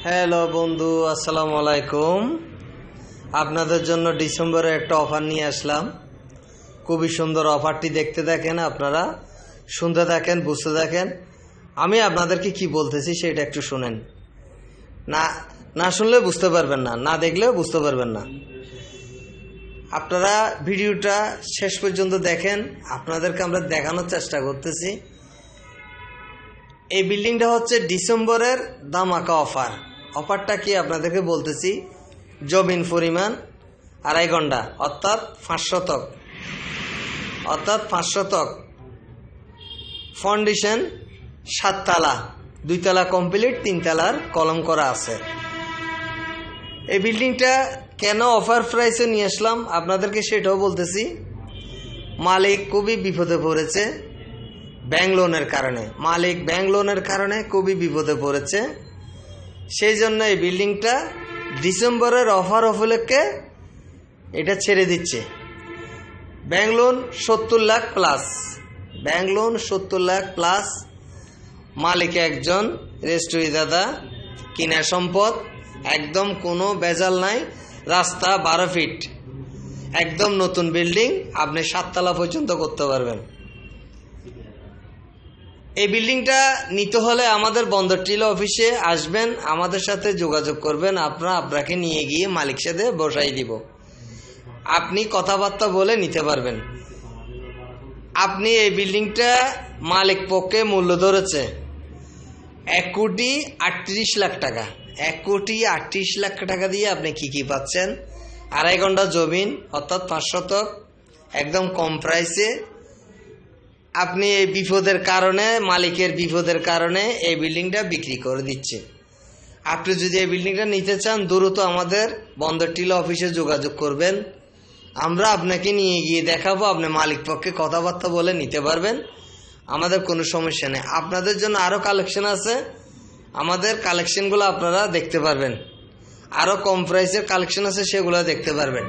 Hello বন্ধু, আসসালামু আলাইকুম। আপনাদের জন্য ডিসেম্বরে একটা অফার নিয়ে আসলাম। খুবই সুন্দর অফারটি দেখতে থাকেন, আপনারা শুনতে থাকেন, বুঝতে থাকেন। আমি আপনাদেরকে কি বলতেছি সেটা একটু শুনেন। না না শুনলে বুঝতে পারবেন না, না দেখলেও বুঝতে পারবেন না। আপনারা ভিডিওটা শেষ পর্যন্ত দেখেন, আপনাদেরকে আমরা দেখানোর চেষ্টা করতেছি। এই বিল্ডিংটা হচ্ছে ডিসেম্বরের ধামাকা অফার। অফারটা কি আপনাদেরকে বলতেছি। জমিন পরিমাণ 2.5 ঘন্টা, অর্থাৎ 5 শতক। ফাউন্ডেশন 7 তলা, 2 তলা কমপ্লিট, 3 তলার কলম করা আছে। এই বিল্ডিংটা কেন অফার প্রাইসে নিয়ে আসলাম আপনাদেরকে সেটাও বলতেছি। মালিক খুবই বিপদে পড়েছে ব্যাংক লোনের কারণে খুবই বিপদে পড়েছে। সেই জন্য এই বিল্ডিংটা ডিসেম্বরের অফার উপলক্ষে এটা ছেড়ে দিচ্ছে। Bank loan 70 lakh plus. মালিক একজন রেস্টুরি দাদা, কিনা সম্পদ, একদম কোনো বেজাল নাই। রাস্তা 12 ফিট, একদম নতুন বিল্ডিং, আপনি 7 তলা পর্যন্ত করতে পারবেন। এই বিল্ডিংটা নিতে হলে আমাদের বন্দর টিলা অফিসে আসবেন, আমাদের সাথে যোগাযোগ করবেন। আপনাকে নিয়ে গিয়ে মালিক সাথে বসাই দিব, আপনি কথাবার্তা বলে নিতে পারবেন। আপনি এই বিল্ডিংটা মালিক পক্ষে মূল্য ধরেছে 1,38,00,000 টাকা। 1,38,00,000 টাকা দিয়ে আপনি কি পাচ্ছেন? 2.5 ঘন্টা জমিন, অর্থাৎ 5 শতক, একদম কম প্রাইসে। আপনি এই মালিকের বিপদের কারণে এই বিল্ডিংটা বিক্রি করে দিচ্ছে। আপনি যদি এই বিল্ডিংটা নিতে চান, দ্রুত আমাদের বন্দর টিলা অফিসে যোগাযোগ করবেন। আমরা আপনাকে নিয়ে গিয়ে দেখাবো, আপনি মালিক পক্ষে কথাবার্তা বলে নিতে পারবেন। আমাদের কোনো সমস্যা নেই। আপনাদের জন্য আরও কালেকশন আছে, আমাদের কালেকশনগুলো আপনারা দেখতে পারবেন। আরও কম প্রাইসের কালেকশন আছে, সেগুলো দেখতে পারবেন।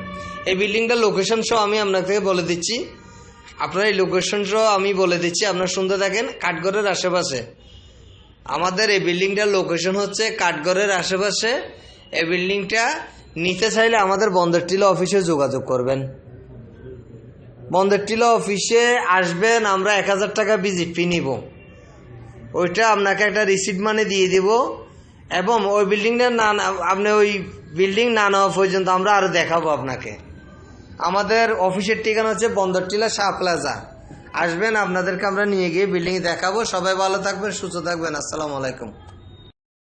এই বিল্ডিংটার লোকেশন সহ আমি আপনাকে বলে দিচ্ছি। আপনার এই লোকেশন সহ আমি বলে দিচ্ছি, আপনারা শুনতে থাকেন। কাঠগড়ের আশেপাশে আমাদের এই বিল্ডিংটার লোকেশন হচ্ছে কাঠগড়ের আশেপাশে। এই বিল্ডিংটা নিতে চাইলে আমাদের বন্দর টিলা অফিসে যোগাযোগ করবেন। বন্দর টিলা অফিসে আসবেন, আমরা 1,000 টাকা ভিজিট ফি নিব। ওইটা আপনাকে একটা রিসিপ্ট মানে দিয়ে দিব। এবং ওই বিল্ডিংটা আপনি ওই বিল্ডিং না নেওয়া পর্যন্ত আমরা আরও দেখাবো আপনাকে। আমাদের অফিসের ঠিকানা হচ্ছে বন্দর টিলা শাহ প্লাজা। আসবেন, আপনাদেরকে আমরা নিয়ে গিয়ে বিল্ডিং দেখাবো। সবাই ভালো থাকবেন, সুস্থ থাকবেন। আসসালামু আলাইকুম।